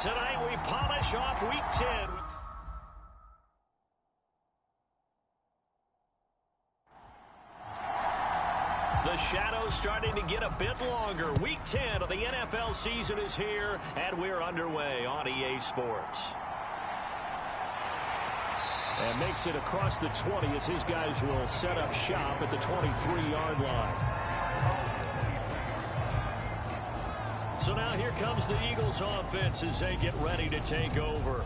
Tonight we polish off Week 10. The shadow's starting to get a bit longer. Week 10 of the NFL season is here, and we're underway on EA Sports. And makes it across the 20 as his guys will set up shop at the 23-yard line. So now here comes the Eagles offense as they get ready to take over.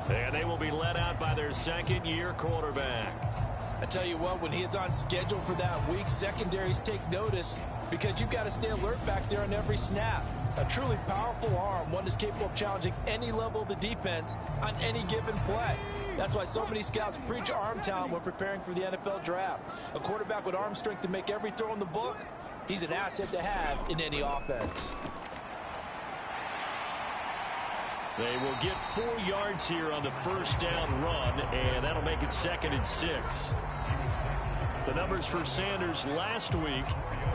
And they will be led out by their second-year quarterback. I tell you what, when he is on schedule for that week, secondaries take notice because you've got to stay alert back there on every snap. A truly powerful arm, one that's capable of challenging any level of the defense on any given play. That's why so many scouts preach arm talent when preparing for the NFL draft. A quarterback with arm strength to make every throw in the book, he's an asset to have in any offense. They will get 4 yards here on the first down run, and that'll make it 2nd and 6. The numbers for Sanders last week,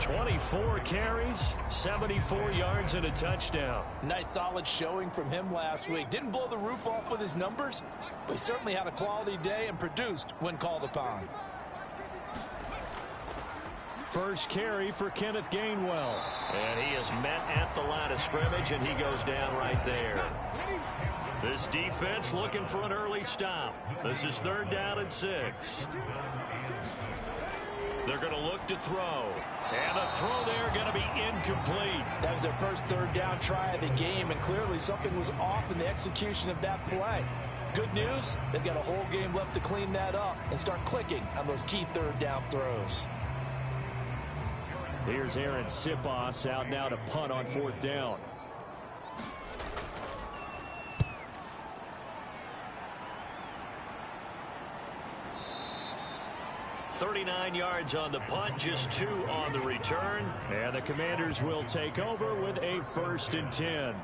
24 carries, 74 yards, and a touchdown. Nice solid showing from him last week. Didn't blow the roof off with his numbers, but he certainly had a quality day and produced when called upon. First carry for Kenneth Gainwell. And he is met at the line of scrimmage, and he goes down right there. This defense looking for an early stop. This is 3rd down and 6. They're going to look to throw. And the throw there going to be incomplete. That was their first 3rd down try of the game, and clearly something was off in the execution of that play. Good news, they've got a whole game left to clean that up and start clicking on those key 3rd down throws. Here's Aaron Sipos out now to punt on 4th down. $39 yards on the punt, just 2 on the return. And the Commanders will take over with a 1st and 10.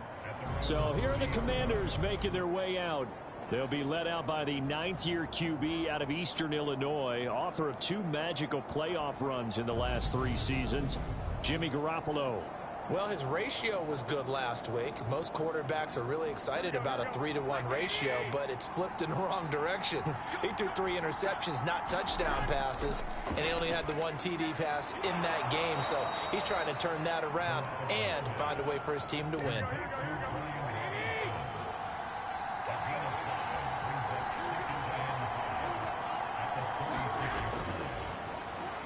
So here are the Commanders making their way out. They'll be led out by the 9th-year QB out of Eastern Illinois, author of 2 magical playoff runs in the last 3 seasons, Jimmy Garoppolo. Well, his ratio was good last week. Most quarterbacks are really excited about a 3-to-1 ratio, but it's flipped in the wrong direction. He threw 3 interceptions, not touchdown passes, and he only had the 1 TD pass in that game. So he's trying to turn that around and find a way for his team to win.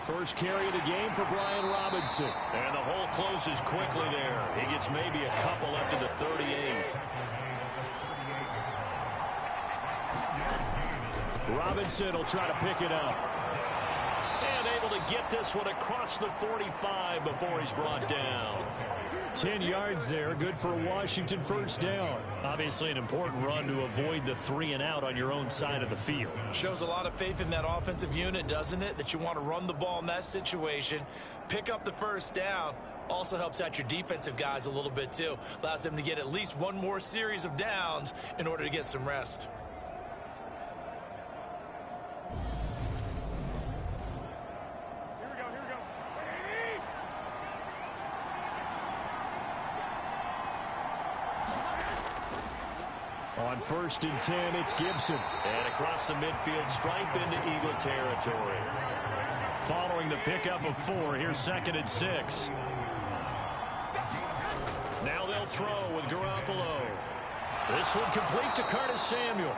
First carry of the game for Brian Robinson. And the hole closes quickly there. He gets maybe a couple up to the 38. Robinson will try to pick it up. And able to get this one across the 45 before he's brought down. 10 yards there, good for a Washington first down. Obviously an important run to avoid the 3 and out on your own side of the field. Shows a lot of faith in that offensive unit, doesn't it? That you want to run the ball in that situation, pick up the first down. Also helps out your defensive guys a little bit too. Allows them to get at least 1 more series of downs in order to get some rest. On 1st and 10, it's Gibson. And across the midfield stripe into Eagle territory. Following the pickup of 4, here's 2nd and 6. Now they'll throw with Garoppolo. This one complete to Curtis Samuel.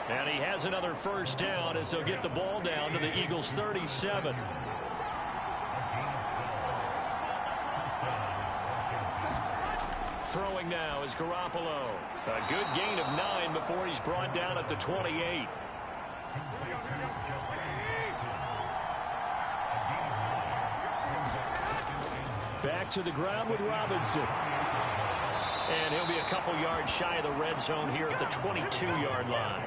And he has another first down as they'll get the ball down to the Eagles' 37. Throwing now is Garoppolo. A good gain of 9 before he's brought down at the 28. Back to the ground with Robinson. And he'll be a couple yards shy of the red zone here at the 22-yard line.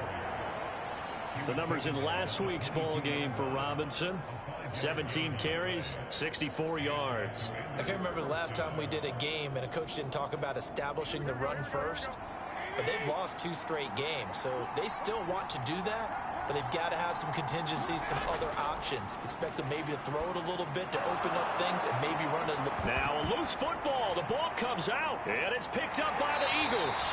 The numbers in last week's ball game for Robinson. 17 carries, 64 yards. I can't remember the last time we did a game and a coach didn't talk about establishing the run first. But they've lost 2 straight games, so they still want to do that. But they've got to have some contingencies, some other options. Expect them maybe to throw it a little bit to open up things and maybe run it. Now a loose football. The ball comes out, and it's picked up by the Eagles.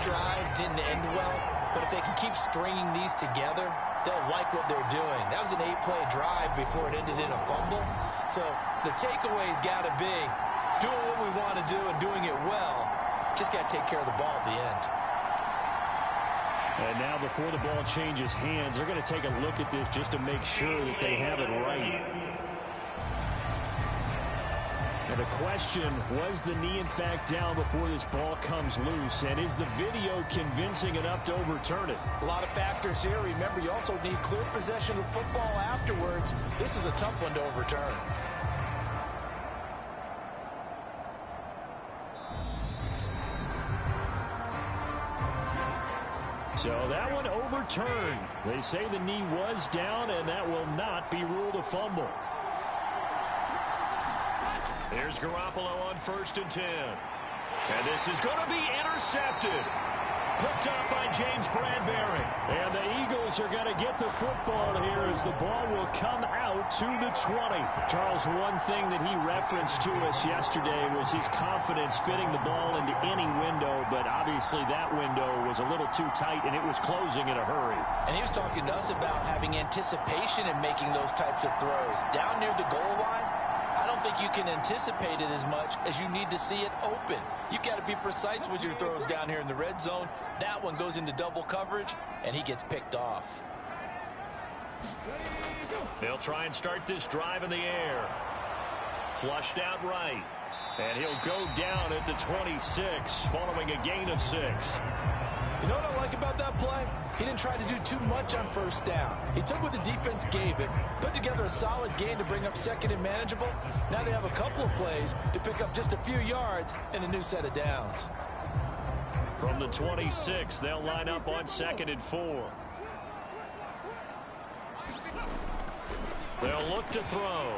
drive didn't end well, but if they can keep stringing these together, they'll like what they're doing. That was an 8-play drive before it ended in a fumble. So the takeaway's got to be doing what we want to do and doing it well. Just got to take care of the ball at the end. And now before the ball changes hands, they're going to take a look at this just to make sure that they have it right. And the question, was the knee in fact down before this ball comes loose? And is the video convincing enough to overturn it? A lot of factors here. Remember, you also need clear possession of football afterwards. This is a tough one to overturn. So that one overturned. They say the knee was down, and that will not be ruled a fumble. There's Garoppolo on 1st and 10. And this is going to be intercepted. Picked up by James Bradbury. And the Eagles are going to get the football here as the ball will come out to the 20. Charles, one thing that he referenced to us yesterday was his confidence fitting the ball into any window, but obviously that window was a little too tight, and it was closing in a hurry. And he was talking to us about having anticipation in making those types of throws. Down near the goal line, I don't think you can anticipate it as much as you need to see it open. You've got to be precise with your throws down here in the red zone. That one goes into double coverage, and he gets picked off. They'll try and start this drive in the air. Flushed out right. And he'll go down at the 26 following a gain of 6. You know what I like about that play? He didn't try to do too much on 1st down. He took what the defense gave him, put together a solid gain to bring up 2nd and manageable. Now they have a couple of plays to pick up just a few yards and a new set of downs. From the 26, they'll line up on 2nd and 4. They'll look to throw.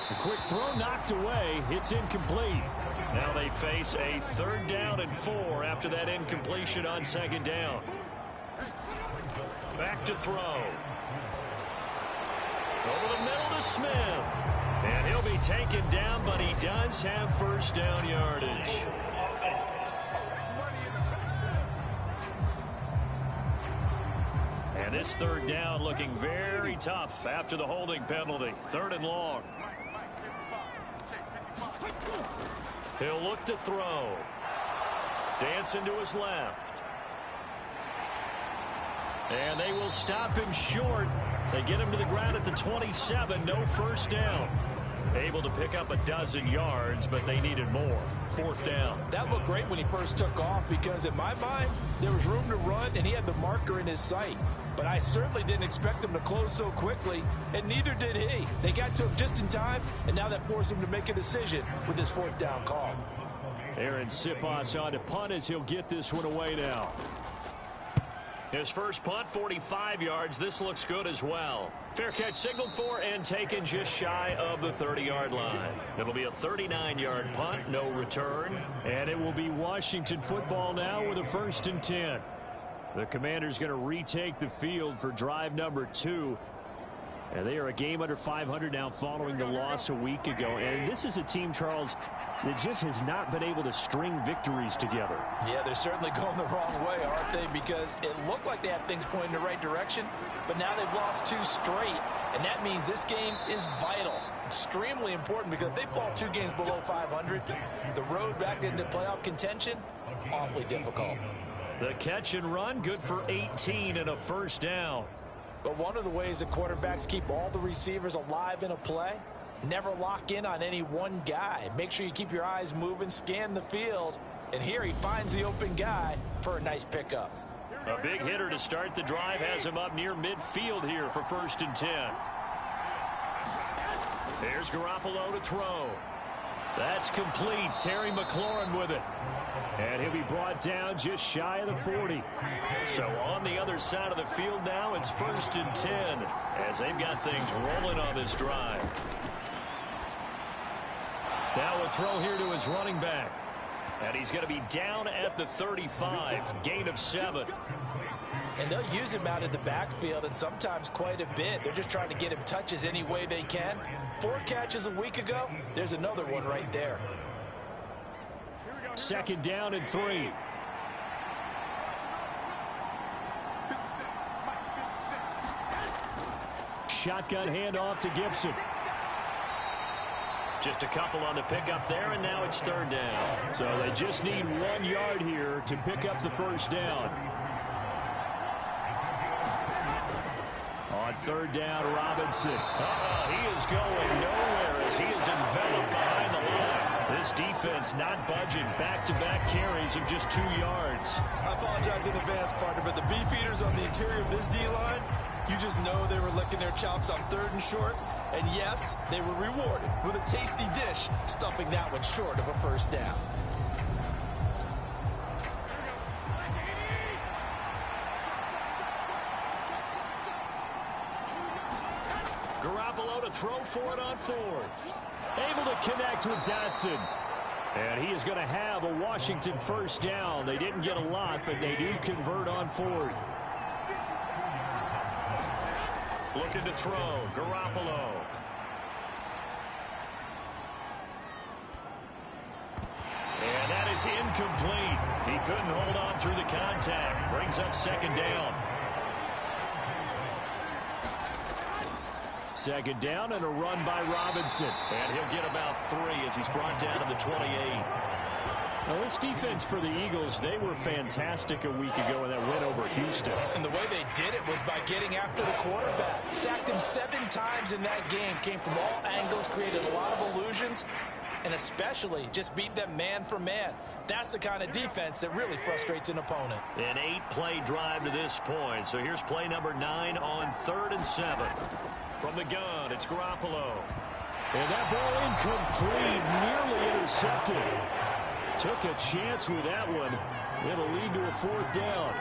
A quick throw knocked away. It's incomplete. Now they face a 3rd down and 4 after that incompletion on 2nd down. Back to throw. Over the middle to Smith. And he'll be taken down, but he does have 1st down yardage. And this 3rd down looking very tough after the holding penalty. 3rd and long. He'll look to throw. Dancing to his left. And they will stop him short. They get him to the ground at the 27. No 1st down. Able to pick up a dozen yards, but they needed more. 4th down. That looked great when he first took off because in my mind, there was room to run and he had the marker in his sight. But I certainly didn't expect him to close so quickly, and neither did he. They got to him just in time, and now that forced him to make a decision with this 4th down call. Aaron Siposs on to punt as he'll get this one away now. His first punt, 45 yards. This looks good as well. Fair catch signaled for and taken just shy of the 30-yard line. It'll be a 39-yard punt, no return. And it will be Washington football now with a 1st and 10. The Commanders going to retake the field for drive number 2. And they are a game under 500 now following the loss a week ago. And this is a team, Charles, that just has not been able to string victories together. Yeah, they're certainly going the wrong way, aren't they? Because it looked like they had things pointing in the right direction, but now they've lost 2 straight. And that means this game is vital, extremely important, because if they fall 2 games below 500, the road back into playoff contention, awfully difficult. The catch and run, good for 18 and a 1st down. But one of the ways that quarterbacks keep all the receivers alive in a play, never lock in on any one guy. Make sure you keep your eyes moving, scan the field, and here he finds the open guy for a nice pickup. A big hitter to start the drive has him up near midfield here for 1st and 10. There's Garoppolo to throw. That's complete. Terry McLaurin with it. And he'll be brought down just shy of the 40. So on the other side of the field now, it's 1st and 10 as they've got things rolling on this drive. Now a throw here to his running back. And he's going to be down at the 35. Gain of 7. And they'll use him out in the backfield, and sometimes quite a bit. They're just trying to get him touches any way they can. 4 catches a week ago. There's another one right there. 2nd down and 3. shotgun handoff to Gibson. Just a couple on the pickup there, and now it's third down. So they just need 1 yard here to pick up the first down. On third down, Robinson. He is going nowhere as he is enveloped behind the line. This defense not budging. Back-to-back carries of just 2 yards. I apologize in advance, partner, but the beefeaters on the interior of this D-line, you just know they were licking their chops on 3rd and short. And yes, they were rewarded with a tasty dish, stuffing that one short of a first down. Garoppolo to throw for it on 4th. Able to connect with Dotson. And he is going to have a Washington first down. They didn't get a lot, but they do convert on 4th. Looking to throw, Garoppolo. And that is incomplete. He couldn't hold on through the contact. Brings up second down. Second down and a run by Robinson. And he'll get about 3 as he's brought down to the 28. Now, this defense for the Eagles, they were fantastic a week ago in that win over Houston. And the way they did it was by getting after the quarterback. Sacked him 7 times in that game. Came from all angles, created a lot of illusions, and especially just beat them man for man. That's the kind of defense that really frustrates an opponent. An 8-play drive to this point. So here's play number 9 on 3rd and 7. From the gun, it's Garoppolo. And that ball incomplete, nearly intercepted. Took a chance with that one. It'll lead to a 4th down.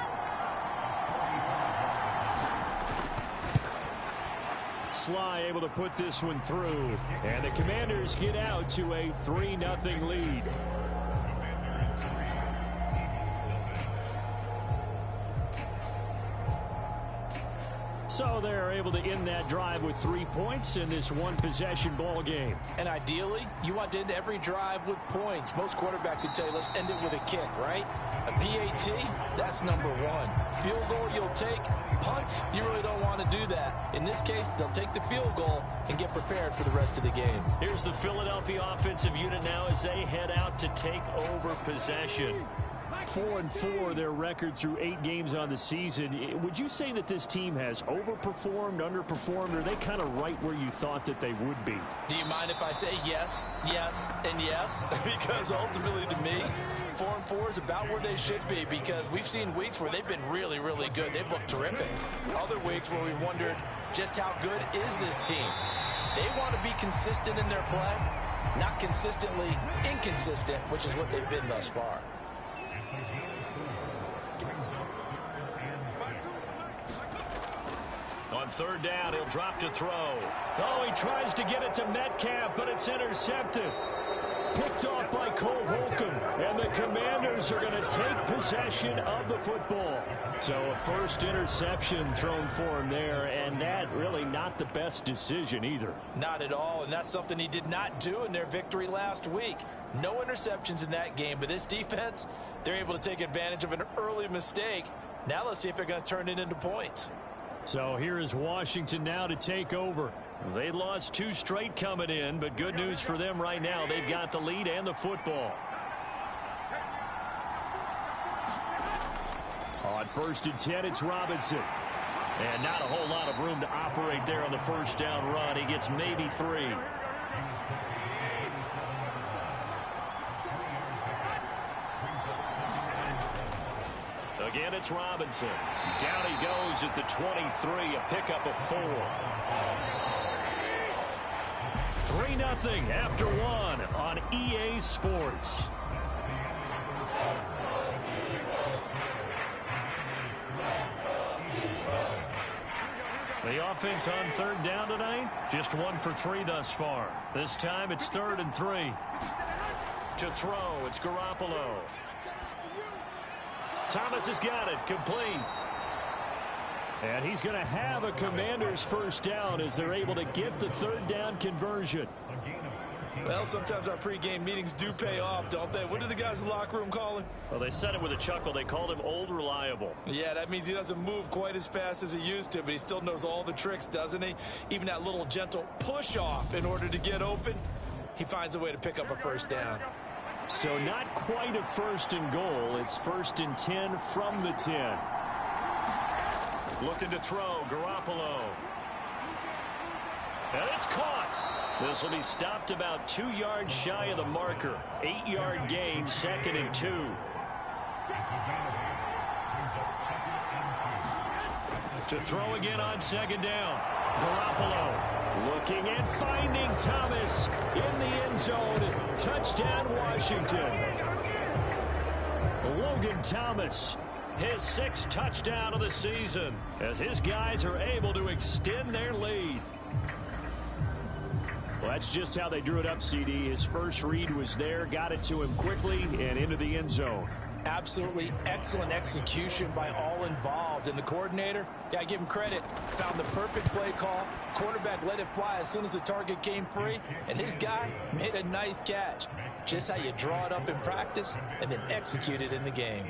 Sly able to put this one through. And the Commanders get out to a 3-0 lead. So they're able to end that drive with 3 points in this one-possession ball game. And ideally, you want to end every drive with points. Most quarterbacks would tell you, let's end it with a kick, right? A PAT, that's number 1. Field goal you'll take. Punts, you really don't want to do that. In this case, they'll take the field goal and get prepared for the rest of the game. Here's the Philadelphia offensive unit now as they head out to take over possession. 4-4 their record through 8 games on the season. Would you say that this team has overperformed, underperformed, or are they kind of right where you thought that they would be? Do you mind if I say yes, yes, and yes? Because ultimately to me, 4-4 is about where they should be, because we've seen weeks where they've been really, really good. They've looked terrific. Other weeks where we've wondered just how good is this team. They want to be consistent in their play, not consistently inconsistent, which is what they've been thus far. On 3rd down, he'll drop to throw. Oh, he tries to get it to Metcalf, but it's intercepted. Picked off by Cole Holcomb, and the Commanders are going to take possession of the football. So a first interception thrown for him there, and that really not the best decision either. Not at all, and that's something he did not do in their victory last week. No interceptions in that game, but this defense, they're able to take advantage of an early mistake. Now let's see if they're going to turn it into points. So here is Washington now to take over. They lost 2 straight coming in, but good news for them right now. They've got the lead and the football. On 1st and 10, it's Robinson. And not a whole lot of room to operate there on the first down run. He gets maybe 3. Again, it's Robinson. Down he goes at the 23, a pickup of 4. 3-0 after 1 on EA Sports. The offense on 3rd down tonight, just 1 for 3 thus far. This time it's 3rd and 3. To throw, it's Garoppolo. Thomas has got it, complete. And he's going to have a Commanders first down as they're able to get the 3rd down conversion. Well, sometimes our pregame meetings do pay off, don't they? What do the guys in the locker room call him? Well, they said it with a chuckle. They called him Old Reliable. Yeah, that means he doesn't move quite as fast as he used to, but he still knows all the tricks, doesn't he? Even that little gentle push-off in order to get open, he finds a way to pick up a first down. So not quite a 1st and goal. It's 1st and 10 from the 10. Looking to throw, Garoppolo. And it's caught. This will be stopped about 2 yards shy of the marker. 8-yard gain, 2nd and 2. To throw again on 2nd down. Garoppolo looking and finding Thomas in the end zone. Touchdown, Washington. Logan Thomas, his 6th touchdown of the season, as his guys are able to extend their lead. Well, that's just how they drew it up, CD. His first read was there, got it to him quickly, and into the end zone. Absolutely excellent execution by all involved. And the coordinator, gotta give him credit, found the perfect play call. Quarterback let it fly as soon as the target came free, and his guy made a nice catch. Just how you draw it up in practice and then execute it in the game.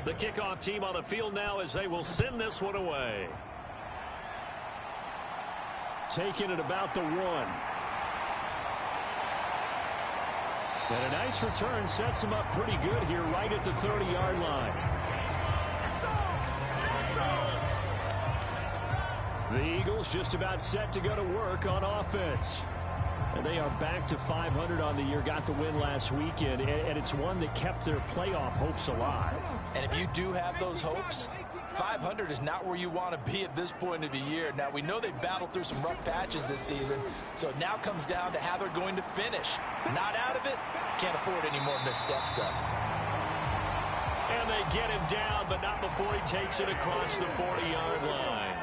The kickoff team on the field now as they will send this one away. Taking it about the 1. And a nice return sets him up pretty good here right at the 30-yard line. The Eagles just about set to go to work on offense. And they are back to 500 on the year, got the win last weekend, and it's one that kept their playoff hopes alive. And if you do have those hopes, 500 is not where you want to be at this point of the year. Now, we know they've battled through some rough patches this season, so it now comes down to how they're going to finish. Not out of it, can't afford any more missteps, though. And they get him down, but not before he takes it across the 40-yard line.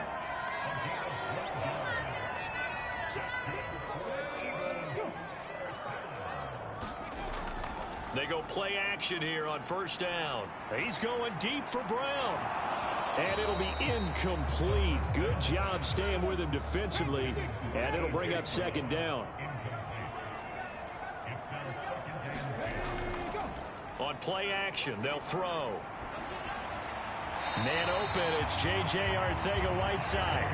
They go play action here on 1st down. He's going deep for Brown. And it'll be incomplete. Good job staying with him defensively. And it'll bring up 2nd down. On play action, they'll throw. Man open, it's J.J. Arcega-Whiteside.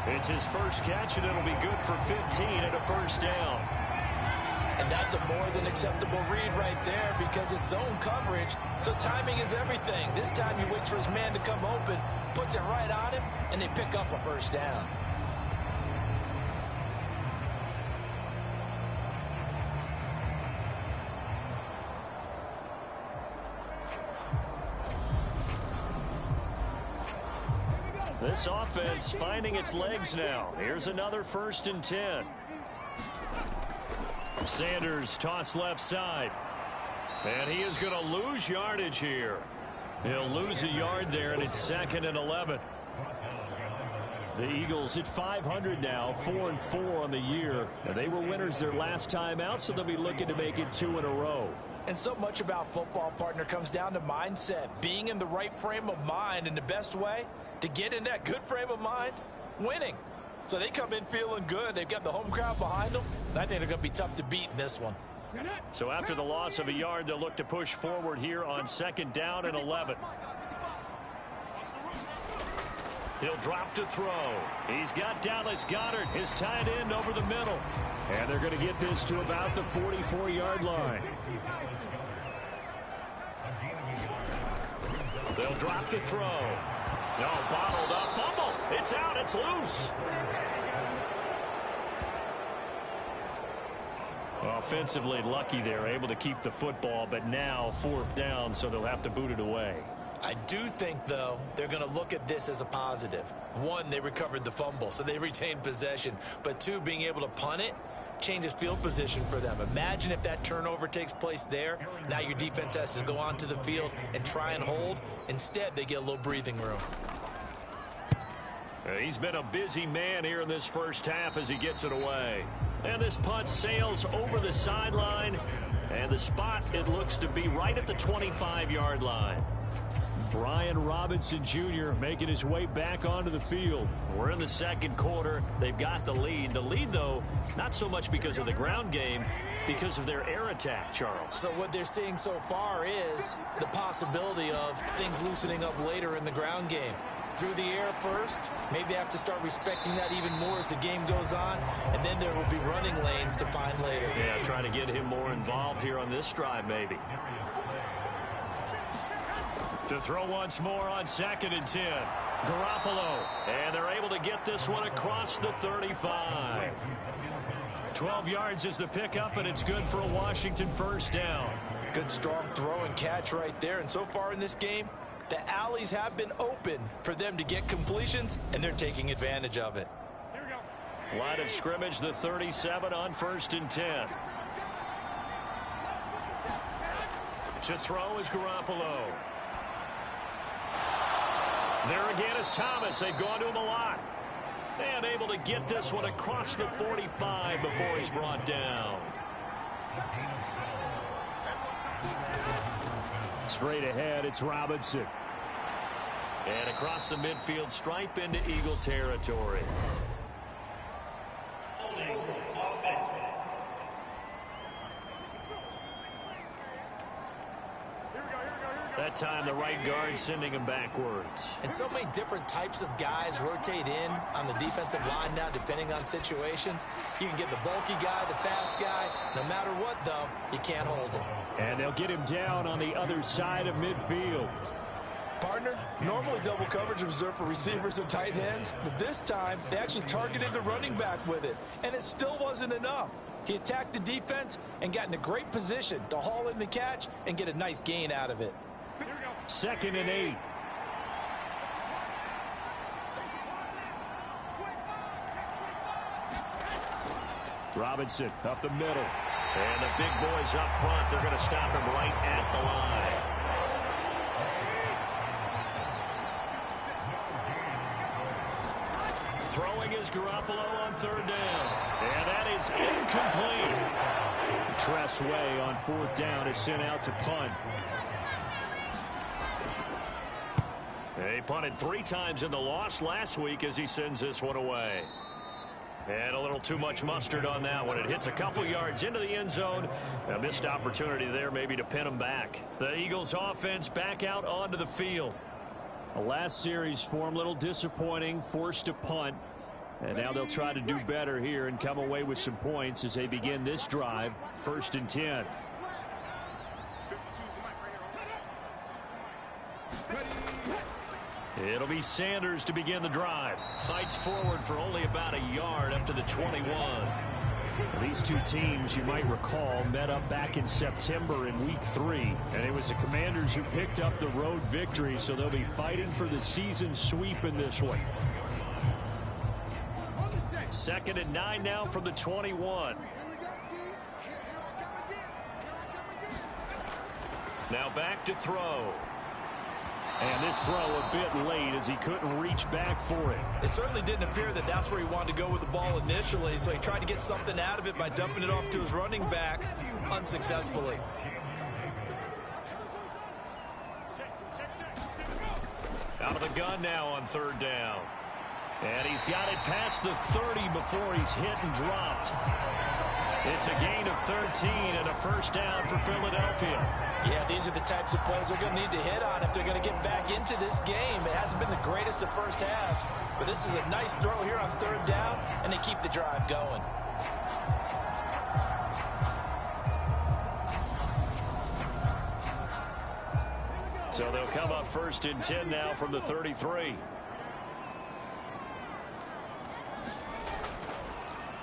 It's his first catch, and it'll be good for 15 and a 1st down. And that's a more than acceptable read right there because it's zone coverage, so timing is everything. This time he waits for his man to come open, puts it right on him, and they pick up a 1st down. This offense finding its legs now. Here's another 1st and 10. Sanders toss left side. And he is going to lose yardage here. He'll lose a yard there, and it's 2nd and 11. The Eagles at 500 now, 4-4 on the year. And they were winners their last time out, so they'll be looking to make it 2 in a row. And so much about football, partner, comes down to mindset. Being in the right frame of mind, and the best way to get in that good frame of mind, winning. So they come in feeling good. They've got the home crowd behind them. I think they're going to be tough to beat in this one. So after the loss of a yard, they'll look to push forward here on 2nd down and 11. He'll drop to throw. He's got Dallas Goedert, his tight end, over the middle. And they're going to get this to about the 44-yard line. They'll drop to throw. No, bottled up. Fumble. It's out. It's loose. Offensively lucky they're able to keep the football, but now 4th down, so they'll have to boot it away. I do think, though, they're going to look at this as a positive. 1, they recovered the fumble, so they retained possession. But 2, being able to punt it changes field position for them. Imagine if that turnover takes place there. Now your defense has to go onto the field and try and hold. Instead, they get a little breathing room. He's been a busy man here in this first half as he gets it away. And this punt sails over the sideline. And the spot, it looks to be right at the 25-yard line. Brian Robinson Jr. making his way back onto the field. We're in the second quarter. They've got the lead. The lead, though, not so much because of the ground game, because of their air attack, Charles. So what they're seeing so far is the possibility of things loosening up later in the ground game. Through the air first, maybe they have to start respecting that even more as the game goes on, and then there will be running lanes to find later. Yeah, trying to get him more involved here on this drive, maybe. To throw once more on 2nd and 10. Garoppolo. And they're able to get this one across the 35. 12 yards is the pickup, and it's good for a Washington first down. Good strong throw and catch right there. And so far in this game, the alleys have been open for them to get completions, and they're taking advantage of it. Line of scrimmage, the 37 on 1st and 10. To throw is Garoppolo. There again is Thomas. They've gone to him a lot. And able to get this one across the 45 before he's brought down. Straight ahead, it's Robinson. And across the midfield stripe into Eagle territory. That time the right guard sending him backwards. And so many different types of guys rotate in on the defensive line now depending on situations. You can get the bulky guy, the fast guy. No matter what, though, you can't hold him. And they'll get him down on the other side of midfield. Partner, normally double coverage is reserved for receivers and tight ends, but this time they actually targeted the running back with it, and it still wasn't enough. He attacked the defense and got in a great position to haul in the catch and get a nice gain out of it. 2nd and 8. Robinson up the middle. And the big boys up front, they're going to stop him right at the line. Throwing is Garoppolo on 3rd down. And that is incomplete. Tress Way on 4th down is sent out to punt. He punted 3 times in the loss last week as he sends this one away. And a little too much mustard on that one. It hits a couple yards into the end zone. A missed opportunity there maybe to pin him back. The Eagles offense back out onto the field. The last series form a little disappointing, forced to punt. And now they'll try to do better here and come away with some points as they begin this drive. 1st and 10. It'll be Sanders to begin the drive. Fights forward for only about a yard up to the 21. These two teams, you might recall, met up back in September in Week 3. And it was the Commanders who picked up the road victory, so they'll be fighting for the season sweep in this one. 2nd and 9 now from the 21. Now back to throw. And this throw a bit late as he couldn't reach back for it. It certainly didn't appear that that's where he wanted to go with the ball initially, so he tried to get something out of it by dumping it off to his running back unsuccessfully. Out of the gun now on 3rd down. And he's got it past the 30 before he's hit and dropped. It's a gain of 13 and a first down for Philadelphia. Yeah, these are the types of plays they're going to need to hit on if they're going to get back into this game. It hasn't been the greatest of first halves, but this is a nice throw here on 3rd down, and they keep the drive going. So they'll come up 1st and 10 now from the 33.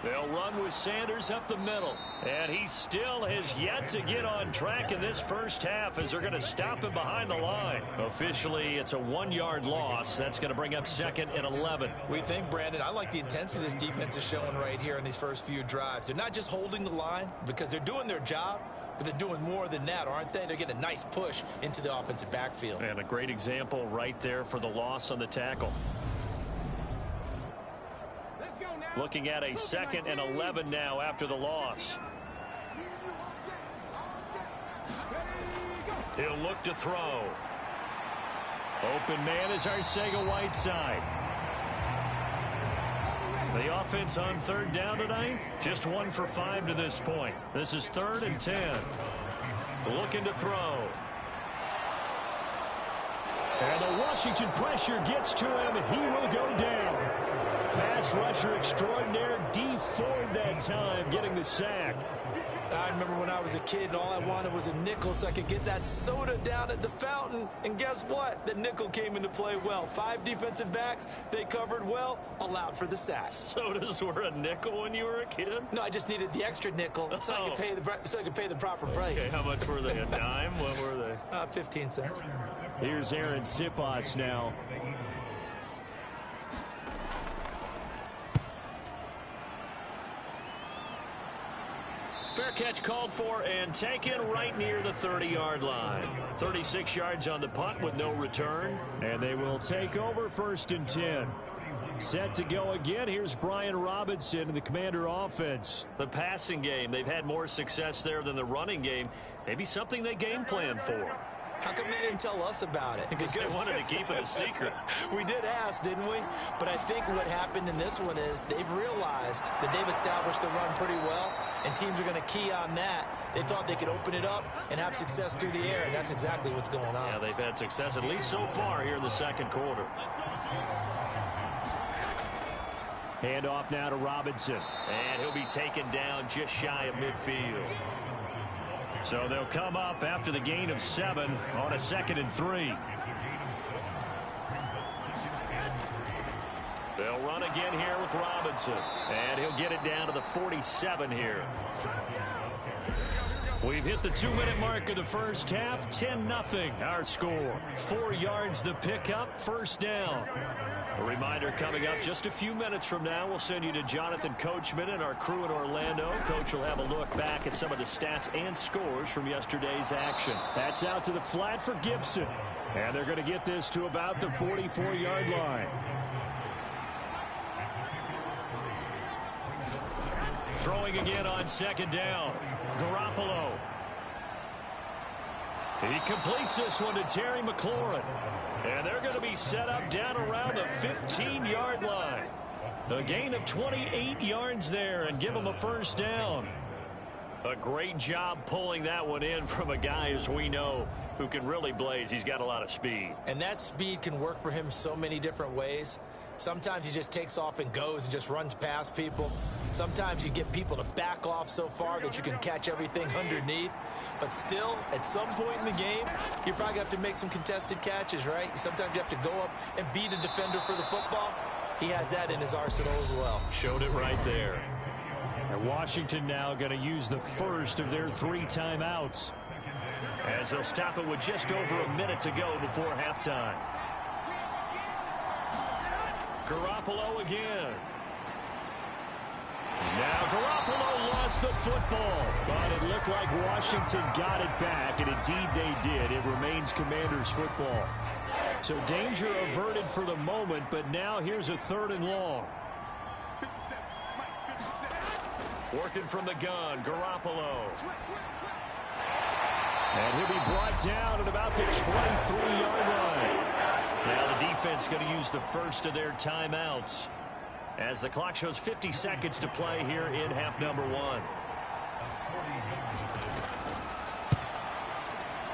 They'll run with Sanders up the middle. And he still has yet to get on track in this first half as they're going to stop him behind the line. Officially, it's a 1-yard loss. That's going to bring up 2nd and 11. We think, Brandon, I like the intensity this defense is showing right here in these first few drives. They're not just holding the line because they're doing their job, but they're doing more than that, aren't they? They're getting a nice push into the offensive backfield. And a great example right there for the loss on the tackle. Looking at a 2nd and 11 now after the loss. He'll look to throw. Open man is Arcega-Whiteside. The offense on third down tonight, just 1 for 5 to this point. This is 3rd and 10. Looking to throw. And the Washington pressure gets to him, and he will go down. Pass rusher extraordinaire, D Ford that time, getting the sack. I remember when I was a kid and all I wanted was a nickel so I could get that soda down at the fountain. And guess what? The nickel came into play well. 5 defensive backs, they covered well, allowed for the sack. Sodas were a nickel when you were a kid? No, I just needed the extra nickel so I could pay the proper price. Okay, how much were they? A dime? What were they? 15 cents. Here's Aaron Sipos now. Fair catch called for and taken right near the 30-yard line. 36 yards on the punt with no return. And they will take over 1st and 10. Set to go again. Here's Brian Robinson in the Commander offense. The passing game, they've had more success there than the running game. Maybe something they game plan for. How come they didn't tell us about it? Because they wanted to keep it a secret. We did ask, didn't we? But I think what happened in this one is they've realized that they've established the run pretty well, and teams are going to key on that. They thought they could open it up and have success through the air, and that's exactly what's going on. Yeah, they've had success, at least so far here in the 2nd quarter. Handoff now to Robinson. And he'll be taken down just shy of midfield. So they'll come up after the gain of 7 on a 2nd and 3. They'll run again here with Robinson. And he'll get it down to the 47 here. We've hit the 2-minute mark of the first half. 10-0 our score. 4 yards the pickup. 1st down. A reminder coming up just a few minutes from now. We'll send you to Jonathan Coachman and our crew in Orlando. Coach will have a look back at some of the stats and scores from yesterday's action. That's out to the flat for Gibson. And they're going to get this to about the 44-yard line. Throwing again on 2nd down. Garoppolo. He completes this one to Terry McLaurin. And they're going to be set up down around the 15-yard line. A gain of 28 yards there and give them a 1st down. A great job pulling that one in from a guy, as we know, who can really blaze. He's got a lot of speed. And that speed can work for him so many different ways. Sometimes he just takes off and goes and just runs past people. Sometimes you get people to back off so far that you can catch everything underneath. But still, at some point in the game, you probably have to make some contested catches, right? Sometimes you have to go up and beat a defender for the football. He has that in his arsenal as well. Showed it right there. And Washington now going to use the 1st of their 3 timeouts, as they'll stop it with just over a minute to go before halftime. Garoppolo again. Now Garoppolo lost the football, but it looked like Washington got it back, and indeed they did. It remains Commanders football. So danger averted for the moment, but now here's a 3rd and long. Working from the gun, Garoppolo. And he'll be brought down at about the 23-yard line. Now the defense going to use the 1st of their timeouts, as the clock shows 50 seconds to play here in half number 1.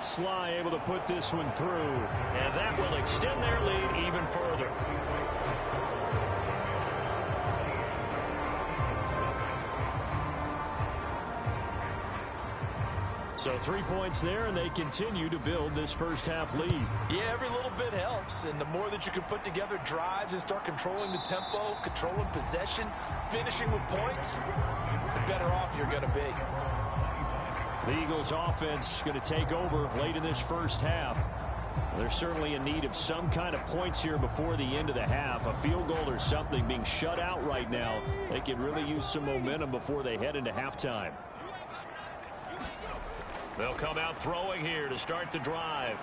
Sly able to put this one through, and that will extend their lead even further. So 3 points there, and they continue to build this first half lead. Yeah, every little bit helps, and the more that you can put together drives and start controlling the tempo, controlling possession, finishing with points, the better off you're going to be. The Eagles offense going to take over late in this first half. They're certainly in need of some kind of points here before the end of the half. A field goal or something, being shut out right now. They could really use some momentum before they head into halftime. They'll come out throwing here to start the drive.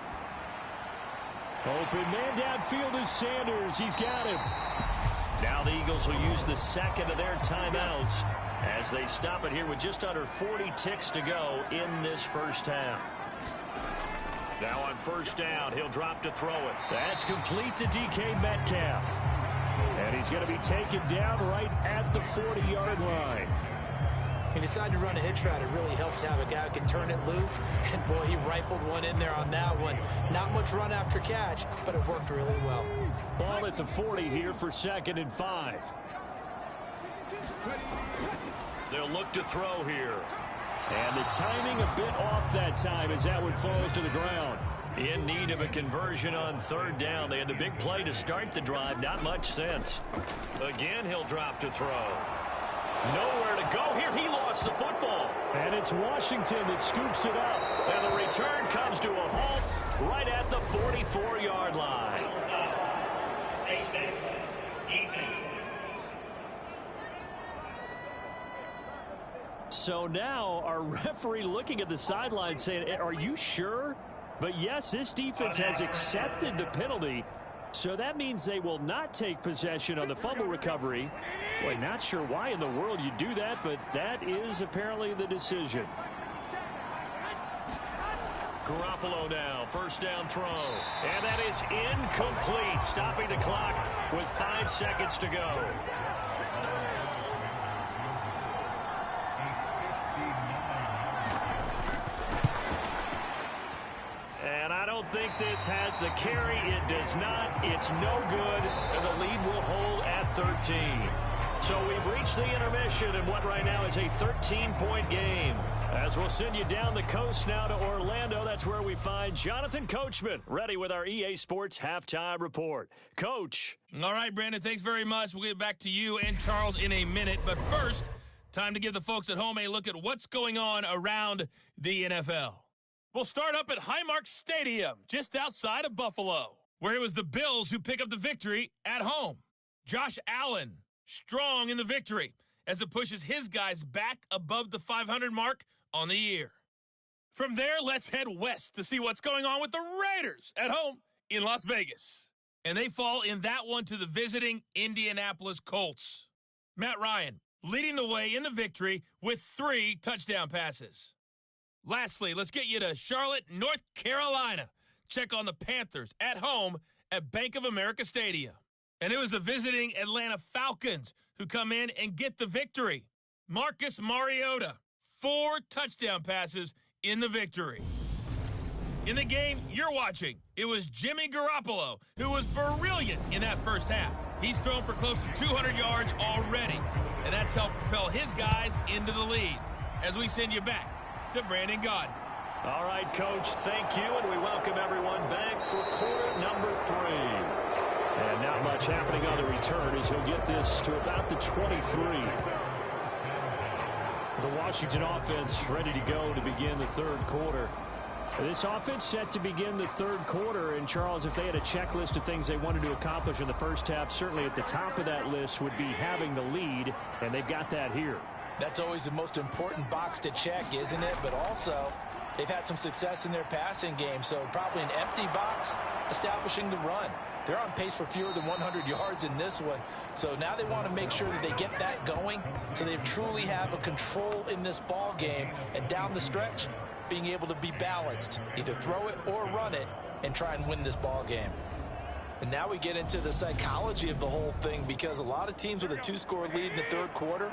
Open man downfield is Sanders. He's got him. Now the Eagles will use the 2nd of their timeouts as they stop it here with just under 40 ticks to go in this first half. Now on first down, he'll drop to throw it. That's complete to DK Metcalf. And he's going to be taken down right at the 40-yard line. He decided to run a hitch route. It really helps to have a guy who can turn it loose. And, boy, he rifled one in there on that one. Not much run after catch, but it worked really well. Ball at the 40 here for 2nd and 5. They'll look to throw here. And the timing a bit off that time as that one falls to the ground. In need of a conversion on 3rd down. They had the big play to start the drive. Not much sense. Again, he'll drop to throw. Nowhere to go here. He lost the football. And it's Washington that scoops it up. And the return comes to a halt right at the 44-yard line. So now our referee looking at the sideline saying, are you sure? But yes, this defense has accepted the penalty. So that means they will not take possession on the fumble recovery. Boy, not sure why in the world you do that, but that is apparently the decision. Garoppolo now, first down throw. And that is incomplete, stopping the clock with 5 seconds to go. And I don't think this has the carry. It does not. It's no good. And the lead will hold at 13. So we've reached the intermission in what right now is a 13-point game. As we'll send you down the coast now to Orlando, that's where we find Jonathan Coachman, ready with our EA Sports Halftime Report. Coach. All right, Brandon, thanks very much. We'll get back to you and Charles in a minute. But first, time to give the folks at home a look at what's going on around the NFL. We'll start up at Highmark Stadium, just outside of Buffalo, where it was the Bills who pick up the victory at home. Josh Allen, strong in the victory as it pushes his guys back above the 500 mark on the year. From there, let's head west to see what's going on with the Raiders at home in Las Vegas. And they fall in that one to the visiting Indianapolis Colts. Matt Ryan leading the way in the victory with 3 touchdown passes. Lastly, let's get you to Charlotte, North Carolina. Check on the Panthers at home at Bank of America Stadium. And it was the visiting Atlanta Falcons who come in and get the victory. Marcus Mariota, 4 touchdown passes in the victory. In the game you're watching, it was Jimmy Garoppolo who was brilliant in that first half. He's thrown for close to 200 yards already, and that's helped propel his guys into the lead. As we send you back to Brandon Gaudin. All right, Coach, thank you, and we welcome everyone back for quarter number 3. And not much happening on the return as he'll get this to about the 23. The Washington offense ready to go to begin the 3rd quarter. This offense set to begin the 3rd quarter, and Charles, if they had a checklist of things they wanted to accomplish in the first half, certainly at the top of that list would be having the lead, and they've got that here. That's always the most important box to check, isn't it? But also, they've had some success in their passing game, so probably an empty box establishing the run. They're on pace for fewer than 100 yards in this one. So now they want to make sure that they get that going so they truly have a control in this ball game. And down the stretch, being able to be balanced. Either throw it or run it and try and win this ball game. And now we get into the psychology of the whole thing, because a lot of teams with a 2-score lead in the 3rd quarter,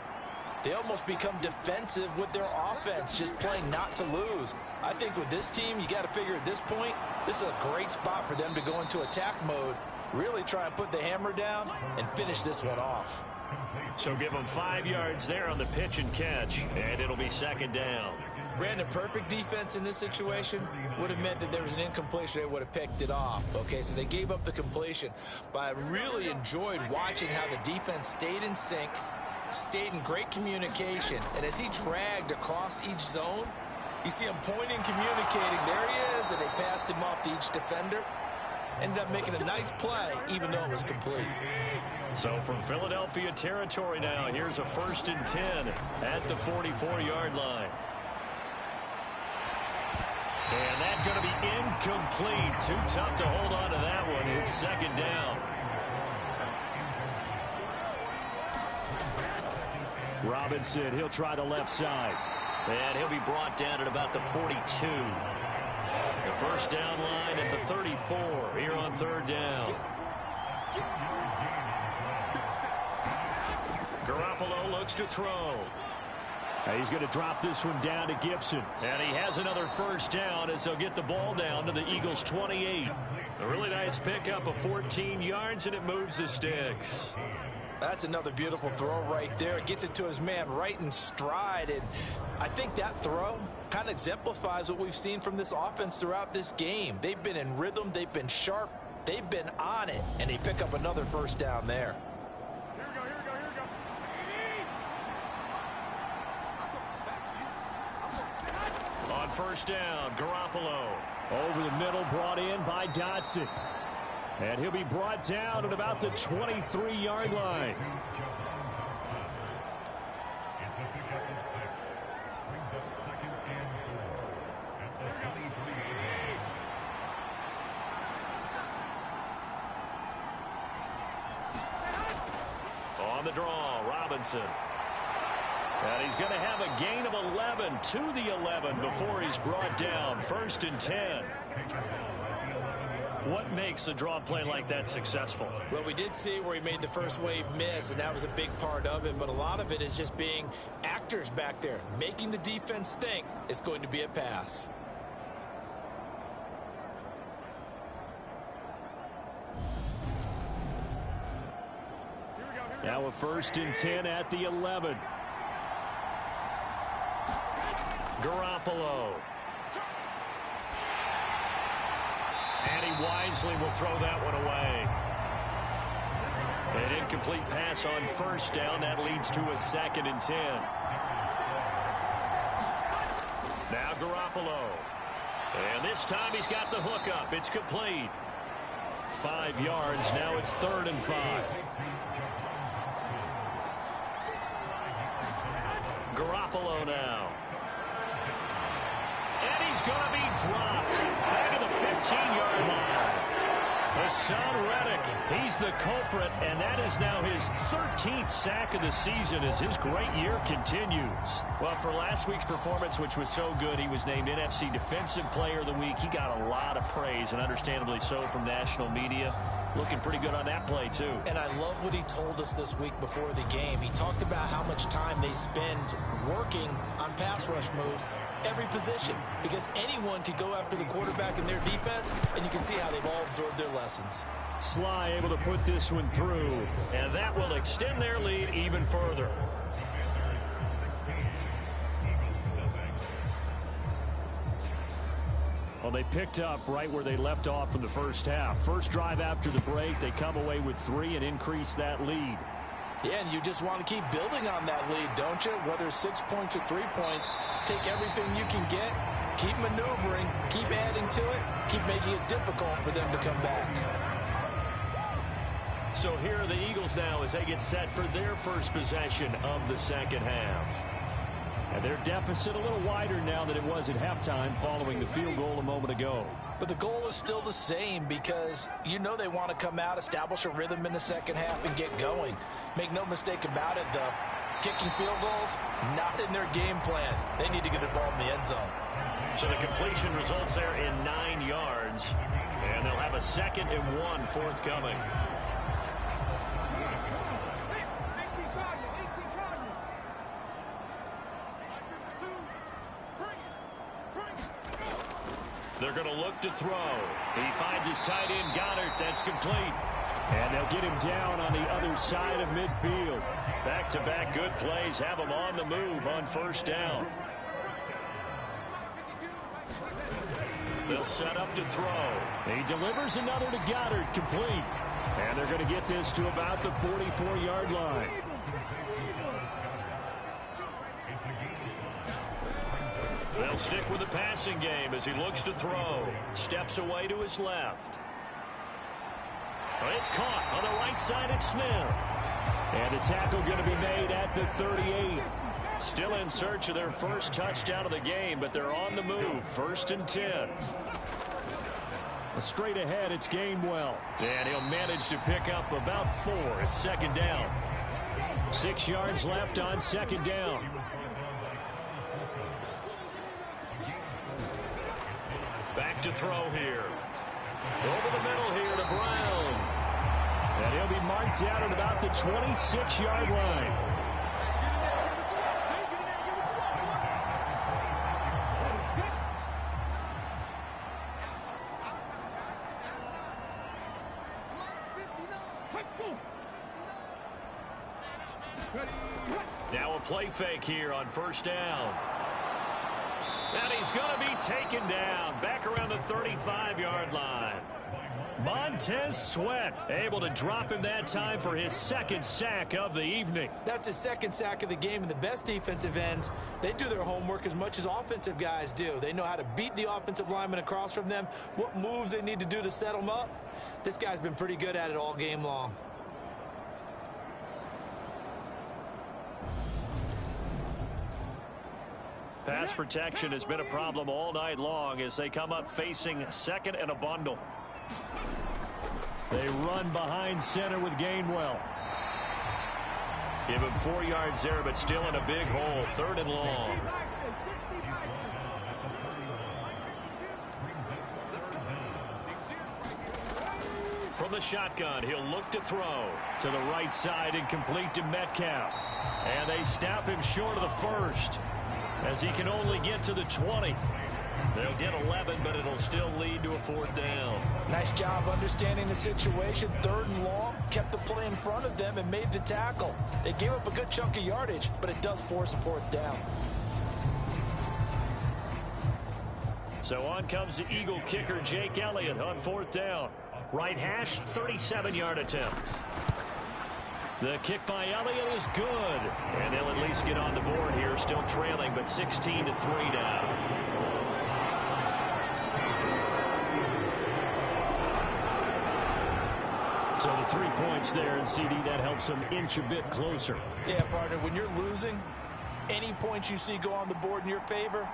they almost become defensive with their offense, just playing not to lose. I think with this team, you got to figure at this point, this is a great spot for them to go into attack mode, really try and put the hammer down and finish this one off. So give them 5 yards there on the pitch and catch, and it'll be 2nd down. Brandon, perfect defense in this situation would have meant that there was an incompletion. They would have picked it off. Okay, so they gave up the completion. But I really enjoyed watching how the defense stayed in sync, stayed in great communication, and as he dragged across each zone, you see him pointing, communicating. There he is, and they passed him off to each defender. Ended up making a nice play, even though it was complete. So from Philadelphia territory now, here's a 1st and 10 at the 44-yard line. And that's going to be incomplete. Too tough to hold on to that one. It's 2nd down. Robinson, he'll try the left side. And he'll be brought down at about the 42. The first down line at the 34 here on third down. Garoppolo looks to throw. He's going to drop this one down to Gibson. And he has another first down as they'll get the ball down to the Eagles' 28. A really nice pickup of 14 yards, and it moves the sticks. That's another beautiful throw right there. It gets it to his man right in stride. And I think that throw kind of exemplifies what we've seen from this offense throughout this game. They've been in rhythm. They've been sharp. They've been on it. And they pick up another first down there. On first down, Garoppolo. Over the middle, brought in by Dotson. And he'll be brought down at about the 23-yard line. On the draw, Robinson. And he's going to have a gain of 11 to the 11 before he's brought down. First and 10. What makes a draw play like that successful? Well, we did see where he made the first wave miss, and that was a big part of it. But a lot of it is just being actors back there, making the defense think it's going to be a pass. Now a first and 10 at the 11. Garoppolo. And he wisely will throw that one away. An incomplete pass on first down. That leads to a second and 10. Now Garoppolo. And this time he's got the hook up. It's complete. 5 yards. Now it's 3rd and 5. Garoppolo now. And he's going to be dropped back at the 15-yard line. Hassan Reddick, he's the culprit, and that is now his 13th sack of the season as his great year continues. Well, for last week's performance, which was so good, he was named NFC Defensive Player of the Week. He got a lot of praise, and understandably so, from national media. Looking pretty good on that play, too. And I love what he told us this week before the game. He talked about how much time they spend working on pass rush moves, every position, because anyone could go after the quarterback in their defense, and you can see how they've all absorbed their lessons. Sly able to put this one through. And that will extend their lead even further. Well, they picked up right where they left off in the first half. First drive after the break, they come away with 3 and increase that lead. Yeah, and you just want to keep building on that lead, don't you? Whether it's 6 points or 3 points, take everything you can get, keep maneuvering, keep adding to it, keep making it difficult for them to come back. So here are the Eagles now as they get set for their first possession of the second half. And their deficit a little wider now than it was at halftime following the field goal a moment ago. But the goal is still the same because you know they want to come out, establish a rhythm in the second half, and get going. Make no mistake about it, the kicking field goals, not in their game plan. They need to get the ball in the end zone. So the completion results there in 9 yards, and they'll have a 2nd and 1 forthcoming. They're going to look to throw. He finds his tight end, Goddard. That's complete. And they'll get him down on the other side of midfield. Back-to-back good plays have him on the move on first down. They'll set up to throw. He delivers another to Goddard, complete. And they're going to get this to about the 44-yard line. They'll stick with the passing game as he looks to throw. Steps away to his left. It's caught on the right side at Smith. And the tackle going to be made at the 38. Still in search of their first touchdown of the game, but they're on the move. 1st and 10. Straight ahead, it's Gainwell. And he'll manage to pick up about 4 at 2nd down. 6 yards left on 2nd down. Back to to throw here. Over the middle here to Brown. And he'll be marked down at about the 26-yard line. Now a play fake here on first down. And he's going to be taken down back around the 35-yard line. Montez Sweat able to drop him that time for his second sack of the evening. That's his second sack of the game, and the best defensive ends, they do their homework as much as offensive guys do. They know how to beat the offensive lineman across from them, what moves they need to do to set them up. This guy's been pretty good at it all game long. Pass protection has been a problem all night long as they come up facing second and a bundle. They run behind center with Gainwell. Give him 4 yards there, but still in a big hole. Third and long. From the shotgun, he'll look to throw to the right side and complete to Metcalf. And they stop him short of the first, as he can only get to the 20. They'll get 11, but it'll still lead to a fourth down. Nice job understanding the situation. Third and long, kept the play in front of them and made the tackle. They gave up a good chunk of yardage, but it does force a fourth down. So on comes the Eagle kicker, Jake Elliott, on fourth down. Right hash, 37-yard attempt. The kick by Elliott is good. And they'll at least get on the board here, still trailing, but 16-3 now. So the 3 points there, and CD, that helps them inch a bit closer. Yeah, partner, when you're losing, any points you see go on the board in your favor,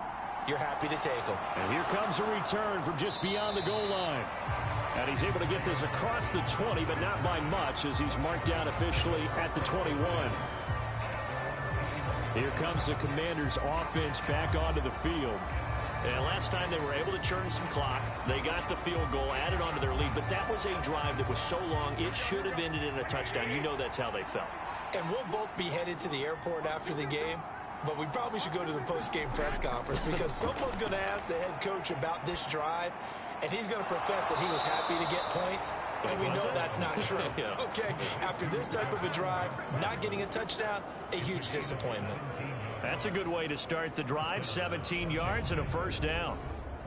you're happy to take them. And here comes a return from just beyond the goal line. And he's able to get this across the 20, but not by much, as he's marked down officially at the 21. Here comes the Commanders' offense back onto the field. And last time they were able to churn some clock. They got the field goal, added onto their lead, but that was a drive that was so long, it should have ended in a touchdown. You know that's how they felt. And we'll both be headed to the airport after the game, but we probably should go to the post-game press conference because someone's going to ask the head coach about this drive, and he's going to profess that he was happy to get points, and we know that's not true. Yeah. Okay, after this type of a drive, not getting a touchdown, a huge disappointment. That's a good way to start the drive, 17 yards and a first down.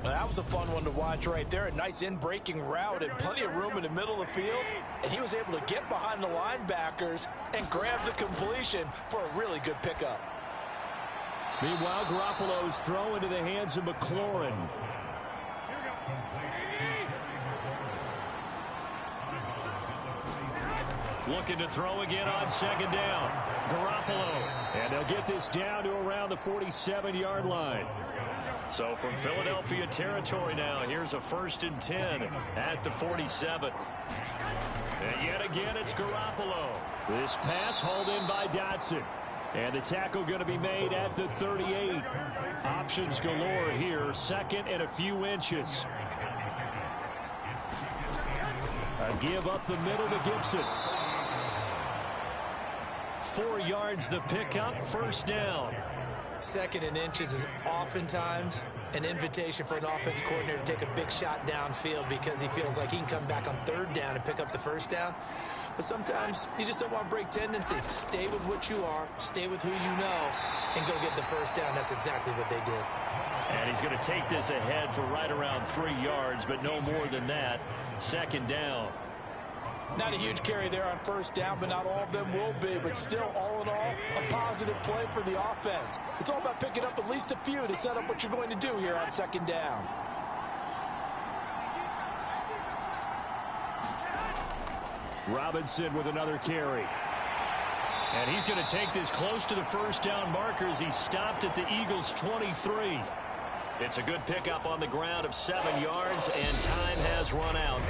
Well, that was a fun one to watch right there. A nice in-breaking route and plenty of room in the middle of the field, and he was able to get behind the linebackers and grab the completion for a really good pickup. Meanwhile, Garoppolo's throw into the hands of McLaurin. Looking to throw again on second down. Garoppolo. And they'll get this down to around the 47-yard line. So from Philadelphia territory now, here's a 1st and 10 at the 47. And yet again, it's Garoppolo. This pass hauled in by Dotson. And the tackle going to be made at the 38. Options galore here. Second and a few inches. A give up the middle to Gibson. 4 yards the pickup, first down. Second and inches is oftentimes an invitation for an offense coordinator to take a big shot downfield because he feels like he can come back on third down and pick up the first down. But sometimes you just don't want to break tendency. Stay with what you are, stay with who you know, and go get the first down. That's exactly what they did. And he's going to take this ahead for right around 3 yards, but no more than that. Second down. Not a huge carry there on first down, but not all of them will be. But still, all in all, a positive play for the offense. It's all about picking up at least a few to set up what you're going to do here on second down. Robinson with another carry. And he's going to take this close to the first down marker as he's stopped at the Eagles' 23. It's a good pickup on the ground of 7 yards, and time has run out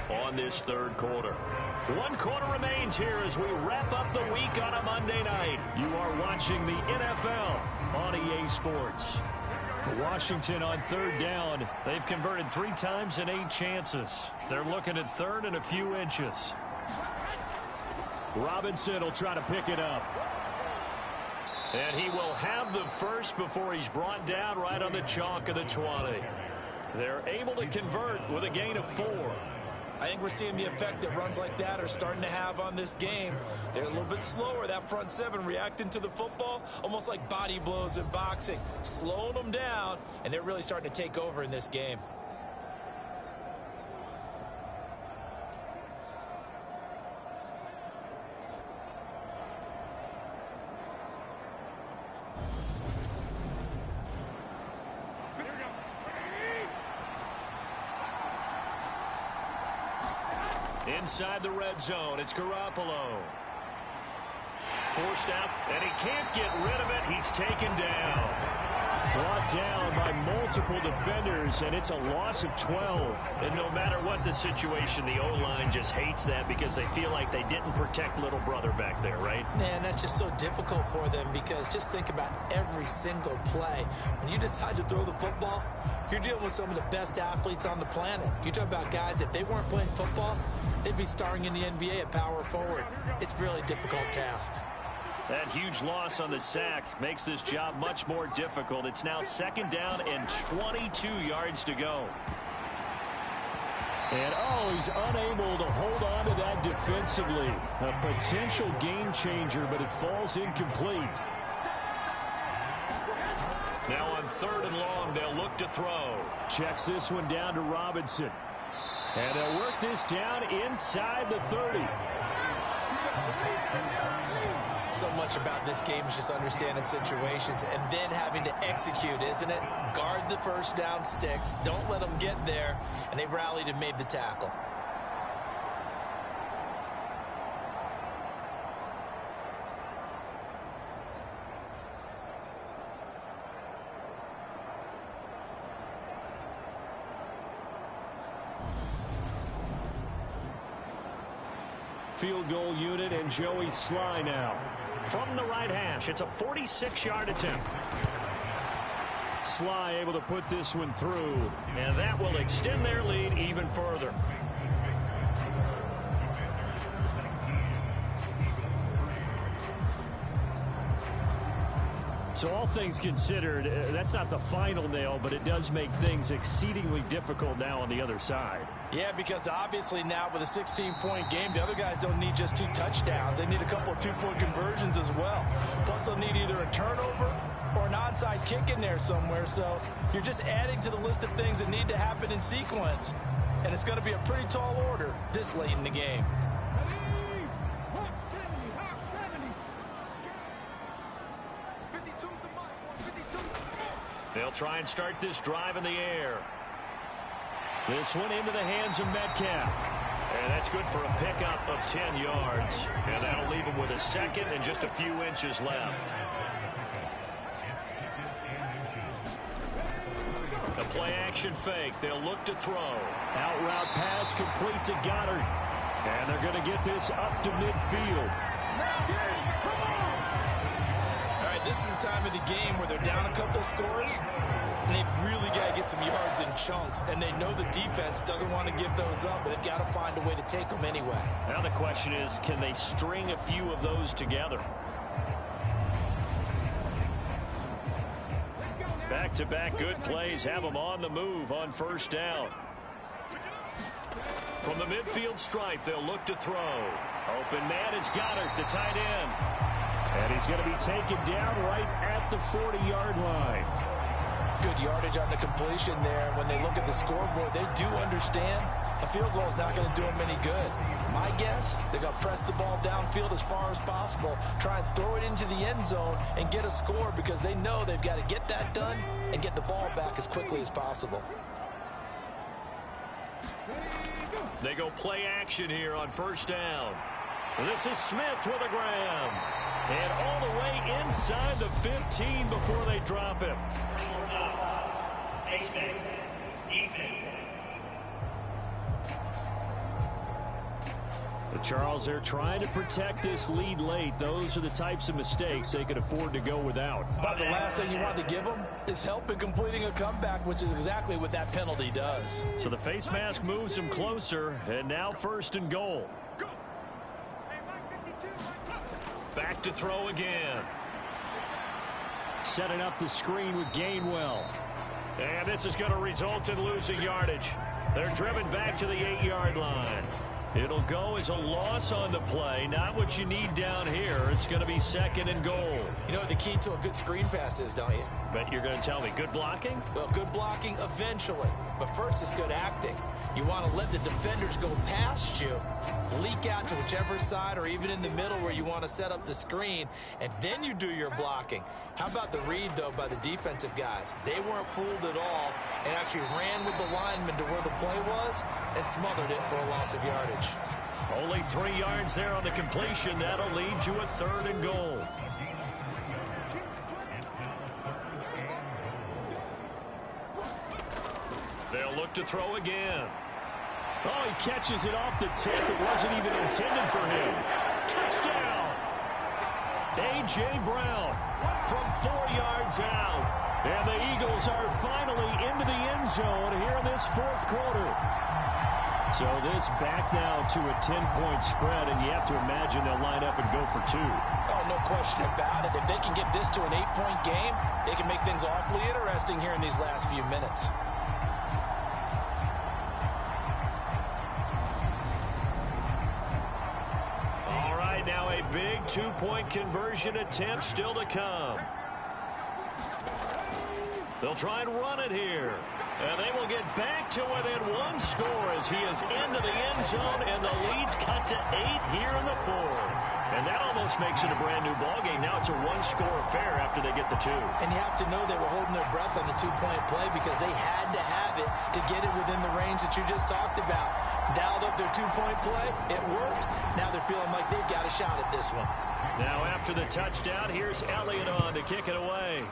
on this third quarter. 1 quarter remains here as we wrap up the week on a Monday night. You are watching the NFL on EA Sports. Washington on third down. They've converted 3 times in 8 chances. They're looking at third and a few inches. Robinson will try to pick it up. And he will have the first before he's brought down right on the chalk of the 20. They're able to convert with a gain of 4. I think we're seeing the effect that runs like that are starting to have on this game. They're a little bit slower, that front 7, reacting to the football, almost like body blows in boxing, slowing them down, and they're really starting to take over in this game. Inside the red zone, it's Garoppolo. Forced out, and he can't get rid of it. He's taken down. Brought down by multiple defenders, and it's a loss of 12. And no matter what the situation, the O-line just hates that because they feel like they didn't protect little brother back there, right? Man, that's just so difficult for them because just think about every single play. When you decide to throw the football, you're dealing with some of the best athletes on the planet. You talk about guys, if they weren't playing football, they'd be starring in the NBA at power forward. It's a really difficult task. That huge loss on the sack makes this job much more difficult. It's now second down and 22 yards to go. And, he's unable to hold on to that defensively. A potential game changer, but it falls incomplete. Now on third and long, they'll look to throw. Checks this one down to Robinson. And they'll work this down inside the 30. So much about this game is just understanding situations and then having to execute, isn't it? Guard the first down sticks. Don't let them get there. And they rallied and made the tackle. Field goal unit and Joey Sly now. From the right hash, it's a 46-yard attempt. Sly able to put this one through, and that will extend their lead even further. So all things considered, that's not the final nail, but it does make things exceedingly difficult now on the other side. Yeah, because obviously now with a 16-point game, the other guys don't need just 2 touchdowns. They need a couple of 2-point conversions as well. Plus, they'll need either a turnover or an onside kick in there somewhere. So you're just adding to the list of things that need to happen in sequence. And it's going to be a pretty tall order this late in the game. They'll try and start this drive in the air. This one into the hands of Metcalf. And that's good for a pickup of 10 yards. And that'll leave him with a second and just a few inches left. A play-action fake. They'll look to throw. Out route pass complete to Goddard. And they're going to get this up to midfield. This is the time of the game where they're down a couple of scores, and they've really got to get some yards in chunks, and they know the defense doesn't want to give those up, but they've got to find a way to take them anyway. Now the question is, can they string a few of those together? Back-to-back good plays have them on the move on first down. From the midfield stripe, they'll look to throw. Open man is Goddard, the tight end. And he's going to be taken down right at the 40-yard line. Good yardage on the completion there. When they look at the scoreboard, they do understand a field goal is not going to do them any good. My guess, they're going to press the ball downfield as far as possible, try and throw it into the end zone and get a score because they know they've got to get that done and get the ball back as quickly as possible. They go play action here on first down. This is Smith with a grab. And all the way inside the 15 before they drop him. But Charles, they're trying to protect this lead late. Those are the types of mistakes they could afford to go without. But the last thing you want to give them is help in completing a comeback, which is exactly what that penalty does. So the face mask moves him closer, and now 1st and goal. Back to throw again. Setting up the screen with Gainwell. And this is going to result in losing yardage. They're driven back to the 8-yard line. It'll go as a loss on the play. Not what you need down here. It's going to be 2nd and goal. You know what the key to a good screen pass is, don't you? Bet you're going to tell me good blocking? Well, good blocking eventually. But first it's good acting. You want to let the defenders go past you, leak out to whichever side or even in the middle where you want to set up the screen, and then you do your blocking. How about the read, though, by the defensive guys? They weren't fooled at all and actually ran with the lineman to where the play was and smothered it for a loss of yardage. Only 3 yards there on the completion. That'll lead to a 3rd and goal. They'll look to throw again. Oh, he catches it off the tip. It wasn't even intended for him. Touchdown! A.J. Brown from 4 yards out. And the Eagles are finally into the end zone here in this 4th quarter. So this back now to a 10-point spread, and you have to imagine they'll line up and go for 2. Oh, no question about it. If they can get this to an 8-point game, they can make things awfully interesting here in these last few minutes. Now a big 2-point conversion attempt still to come. They'll try and run it here. And they will get back to within 1 score as he is into the end zone, and the lead's cut to 8 here in the 4th. And that almost makes it a brand-new ballgame. Now it's a 1-score affair after they get the 2. And you have to know they were holding their breath on the 2-point play because they had to have it to get it within the range that you just talked about. Dialed up their 2-point play. It worked. Now they're feeling like they've got a shot at this one. Now after the touchdown, here's Elliott on to kick it away.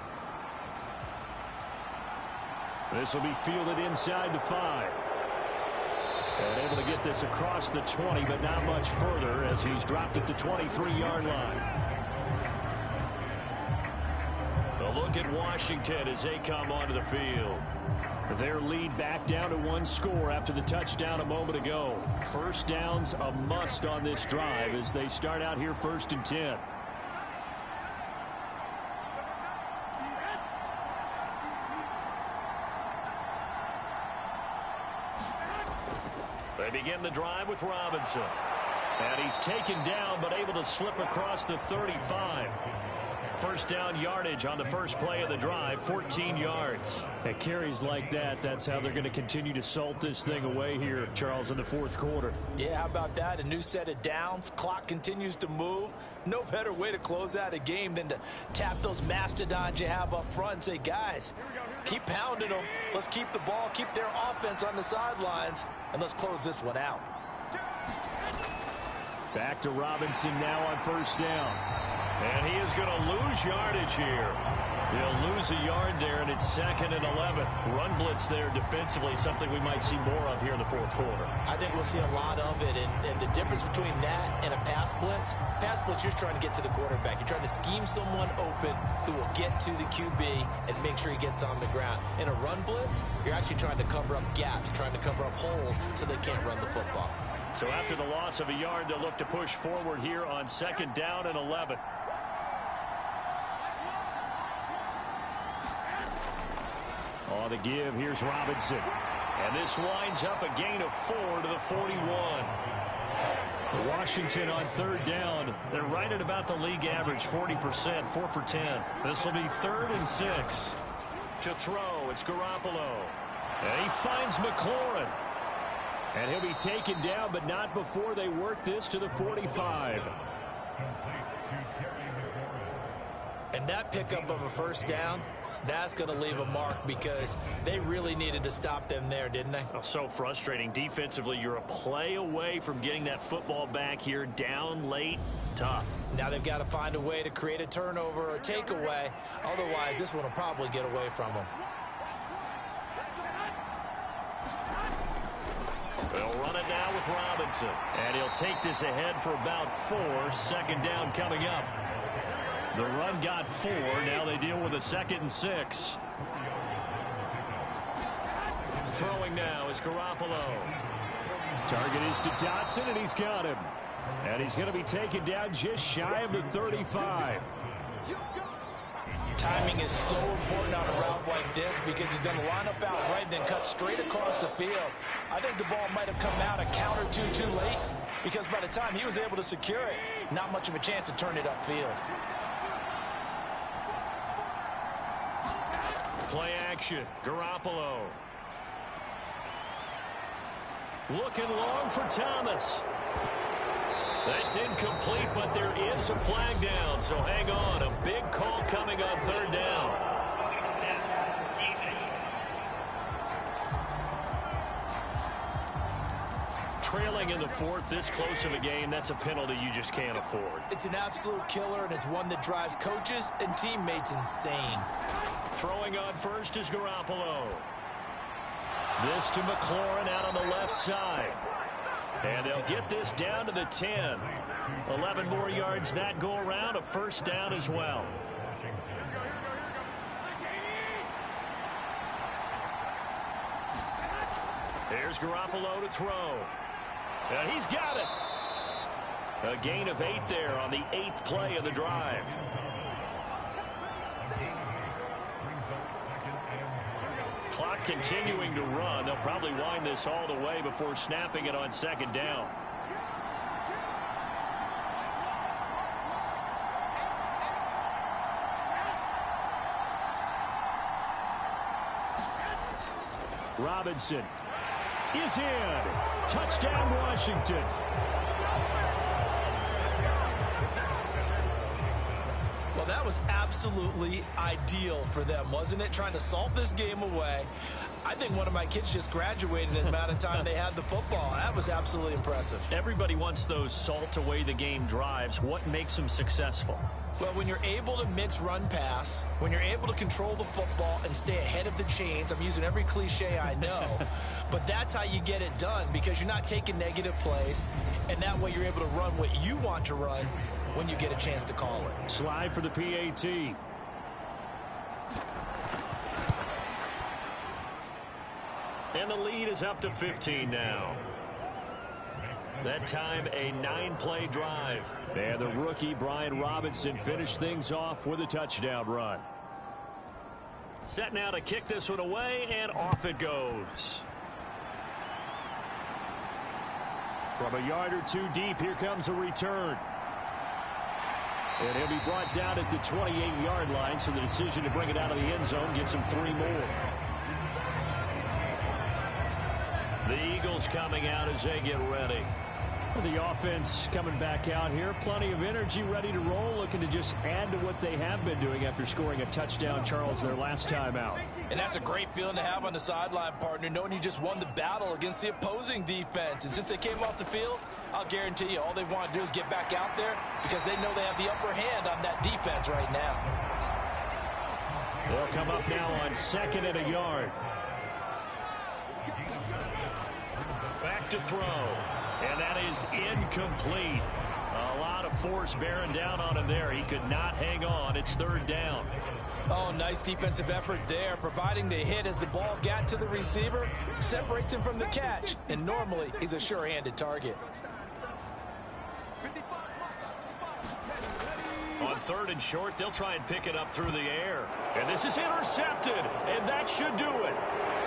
This will be fielded inside the 5. And able to get this across the 20, but not much further as he's dropped it to 23-yard line. A look at Washington as they come onto the field. Their lead back down to 1 score after the touchdown a moment ago. 1st down's a must on this drive as they start out here 1st and 10. They begin the drive with Robinson. And he's taken down but able to slip across the 35. 1st down yardage on the first play of the drive, 14 yards. At carries like that, that's how they're going to continue to salt this thing away here, Charles, in the 4th quarter. Yeah, how about that? A new set of downs. Clock continues to move. No better way to close out a game than to tap those mastodons you have up front and say, guys, keep pounding them. Let's keep the ball, keep their offense on the sidelines, and let's close this one out. Back to Robinson now on 1st down. And he is going to lose yardage here. He'll lose a yard there, and it's 2nd and 11. Run blitz there defensively, something we might see more of here in the 4th quarter. I think we'll see a lot of it, and the difference between that and a pass blitz, you're just trying to get to the quarterback. You're trying to scheme someone open who will get to the QB and make sure he gets on the ground. In a run blitz, you're actually trying to cover up gaps, trying to cover up holes so they can't run the football. So after the loss of a yard, they'll look to push forward here on 2nd down and 11. On the give, here's Robinson. And this winds up a gain of 4 to the 41. Washington on 3rd down. They're right at about the league average, 40%, 4 for 10. This will be 3rd and 6. To throw, it's Garoppolo. And he finds McLaurin. And he'll be taken down, but not before they work this to the 45. And that pickup of a 1st down, that's going to leave a mark because they really needed to stop them there, didn't they? Oh, so frustrating. Defensively, you're a play away from getting that football back here, down late, tough. Now they've got to find a way to create a turnover or a takeaway. Otherwise, this one will probably get away from them. They'll run it now with Robinson. And he'll take this ahead for about 4. Second down coming up. The run got 4. Now they deal with a 2nd and 6. Throwing now is Garoppolo. Target is to Dotson, and he's got him. And he's going to be taken down just shy of the 35. Timing is so important on a route like this because he's going to line up out right, then cut straight across the field. I think the ball might have come out a count or two too late because by the time he was able to secure it, not much of a chance to turn it upfield. Play action. Garoppolo. Looking long for Thomas. That's incomplete, but there is a flag down, so hang on. A big call coming on 3rd down. Trailing in the 4th, this close of a game, that's a penalty you just can't afford. It's an absolute killer, and it's one that drives coaches and teammates insane. Throwing on first is Garoppolo. This to McLaurin out on the left side. And they'll get this down to the 10. 11 more yards that go around, a 1st down as well. There's Garoppolo to throw. And he's got it. A gain of 8 there on the 8th play of the drive. Clock continuing to run. They'll probably wind this all the way before snapping it on 2nd down. Robinson is in. Touchdown, Washington. Well, that was absolutely ideal for them, wasn't it? Trying to salt this game away. I think one of my kids just graduated in the amount of time they had the football. That was absolutely impressive. Everybody wants those salt away the game drives. What makes them successful? Well, when you're able to mix run pass, when you're able to control the football and stay ahead of the chains, I'm using every cliche I know, but that's how you get it done because you're not taking negative plays, and that way you're able to run what you want to run when you get a chance to call it. Slide for the PAT. And the lead is up to 15 now. That time, a 9-play drive. And the rookie, Brian Robinson, finished things off with a touchdown run. Set now to kick this one away, and off it goes. From a yard or 2 deep, here comes a return. And he'll be brought down at the 28-yard line, so the decision to bring it out of the end zone gets him 3 more. The Eagles coming out as they get ready. The offense coming back out here. Plenty of energy, ready to roll, looking to just add to what they have been doing after scoring a touchdown, Charles, their last time out. And that's a great feeling to have on the sideline, partner, knowing you just won the battle against the opposing defense. And since they came off the field, I'll guarantee you all they want to do is get back out there because they know they have the upper hand on that defense right now. They'll come up now on 2nd and a yard. Back to throw. And that is incomplete. A lot of force bearing down on him there. He could not hang on. It's 3rd down. Oh, nice defensive effort there, providing the hit as the ball got to the receiver, separates him from the catch, and normally he's a sure-handed target. On 3rd and short, they'll try and pick it up through the air. And this is intercepted, and that should do it.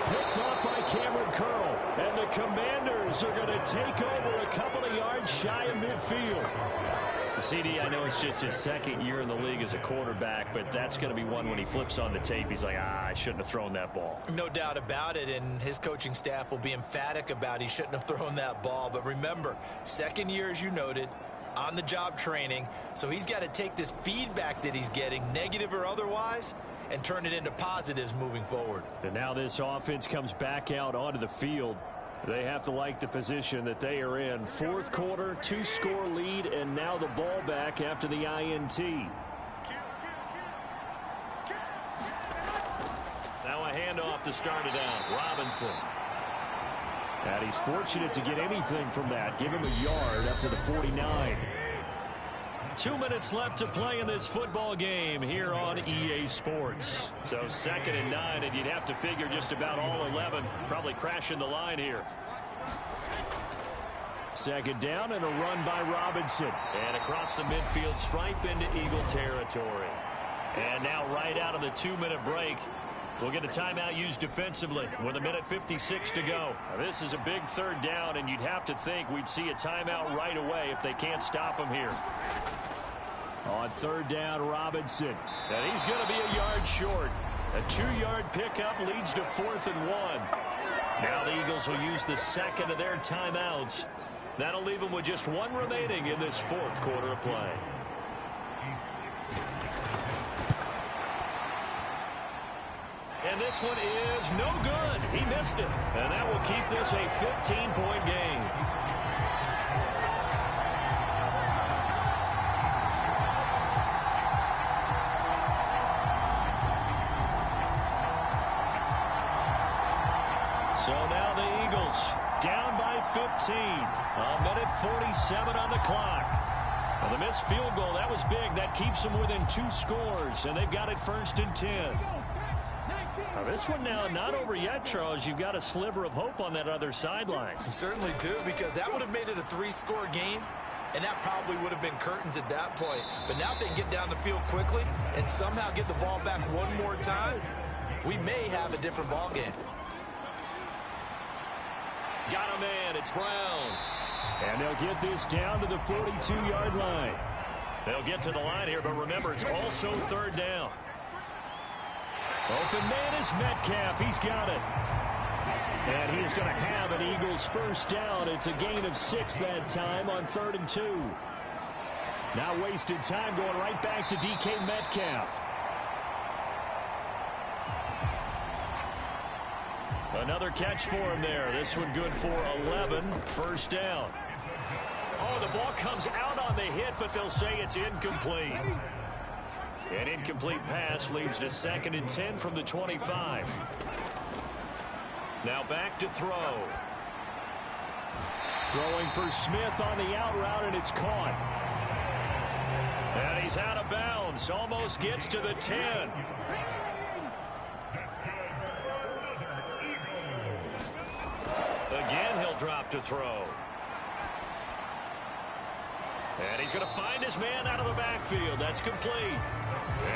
Picked off by Cameron Curl, and the Commanders are going to take over a couple of yards shy of midfield. CD, I know it's just his 2nd year in the league as a quarterback, but that's going to be one when he flips on the tape. He's like, I shouldn't have thrown that ball. No doubt about it, and his coaching staff will be emphatic about he shouldn't have thrown that ball. But remember, 2nd year, as you noted, on-the-job training, so he's got to take this feedback that he's getting, negative or otherwise, and turn it into positives moving forward. And now this offense comes back out onto the field. They have to like the position that they are in. 4th quarter, 2-score lead, and now the ball back after the INT. Now a handoff to start it out. Robinson. And he's fortunate to get anything from that. Give him a yard up to the 49. 2 minutes left to play in this football game here on EA Sports. So 2nd and 9, and you'd have to figure just about all 11 probably crashing the line here. 2nd down and a run by Robinson. And across the midfield stripe into Eagle territory. And now right out of the 2-minute break, we'll get a timeout used defensively with 1:56 to go. Now, this is a big 3rd down, and you'd have to think we'd see a timeout right away if they can't stop him here. On 3rd down, Robinson. And he's going to be a yard short. A 2-yard pickup leads to 4th and 1. Now the Eagles will use the 2nd of their timeouts. That'll leave them with just 1 remaining in this 4th quarter of play. And this one is no good. He missed it. And that will keep this a 15-point game. So now the Eagles down by 15. 1:47 on the clock. And the missed field goal, that was big. That keeps them within 2 scores. And they've got it 1st and 10. Now this one now not over yet, Charles. You've got a sliver of hope on that other sideline. You certainly do, because that would have made it a 3-score game, and that probably would have been curtains at that point. But now if they can get down the field quickly and somehow get the ball back one more time, we may have a different ball game. Got a man. It's Brown. And they'll get this down to the 42-yard line. They'll get to the line here, but remember, it's also 3rd down. Open man is Metcalf. He's got it. And he is going to have an Eagles 1st down. It's a gain of 6 that time on 3rd and 2. Now wasted time going right back to DK Metcalf. Another catch for him there. This one good for 11. 1st down. Oh, the ball comes out on the hit, but they'll say it's incomplete. An incomplete pass leads to 2nd and 10 from the 25. Now back to throw. Throwing for Smith on the out route, and it's caught. And he's out of bounds. Almost gets to the 10. Again, he'll drop to throw. And he's going to find his man out of the backfield. That's complete.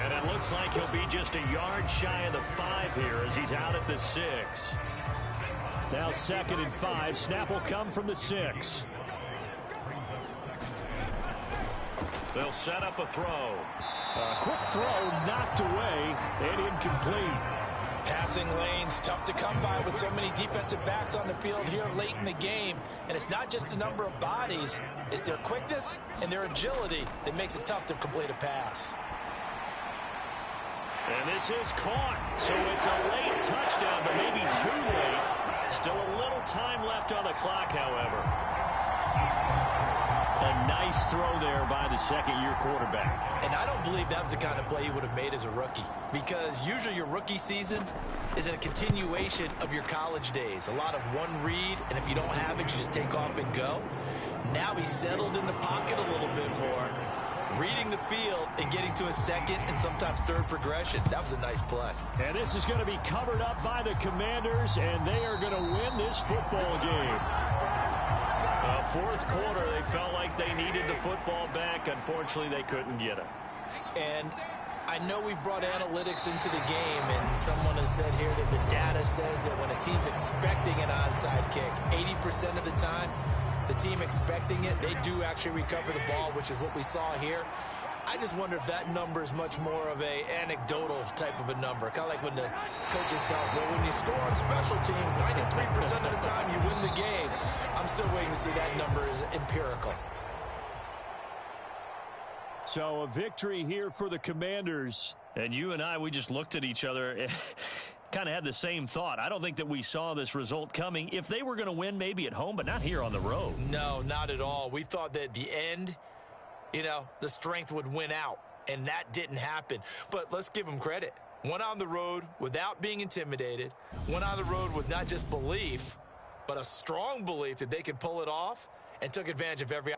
And it looks like he'll be just a yard shy of the 5 here as he's out at the 6. Now 2nd and 5. Snap will come from the 6. They'll set up a throw. A quick throw knocked away and incomplete. Passing lanes tough to come by with so many defensive backs on the field here late in the game. And it's not just the number of bodies, it's their quickness and their agility that makes it tough to complete a pass. And this is caught. So it's a late touchdown, but maybe too late. Still a little time left on the clock, however. A nice throw there by the 2nd-year quarterback. And I don't believe that was the kind of play he would have made as a rookie, because usually your rookie season is a continuation of your college days. A lot of one read, and if you don't have it, you just take off and go. Now he's settled in the pocket a little bit more, reading the field and getting to a 2nd and sometimes 3rd progression. That was a nice play. And this is going to be covered up by the Commanders, and they are going to win this football game. 4th quarter, they felt like they needed the football back. Unfortunately, they couldn't get it. And I know we've brought analytics into the game, and someone has said here that the data says that when a team's expecting an onside kick, 80% of the time, the team expecting it, they do actually recover the ball, which is what we saw here. I just wonder if that number is much more of a anecdotal type of a number. Kind of like when the coaches tell us, well, when you score on special teams, 93% of the time you win the game. I'm still waiting to see that number is empirical. So a victory here for the Commanders. And you and I, we just looked at each other, kind of had the same thought. I don't think that we saw this result coming. If they were going to win, maybe at home, but not here on the road. No, not at all. We thought that at the end, you know, the strength would win out, and that didn't happen. But let's give them credit. Went on the road without being intimidated. Went on the road with not just belief, but a strong belief that they could pull it off and took advantage of every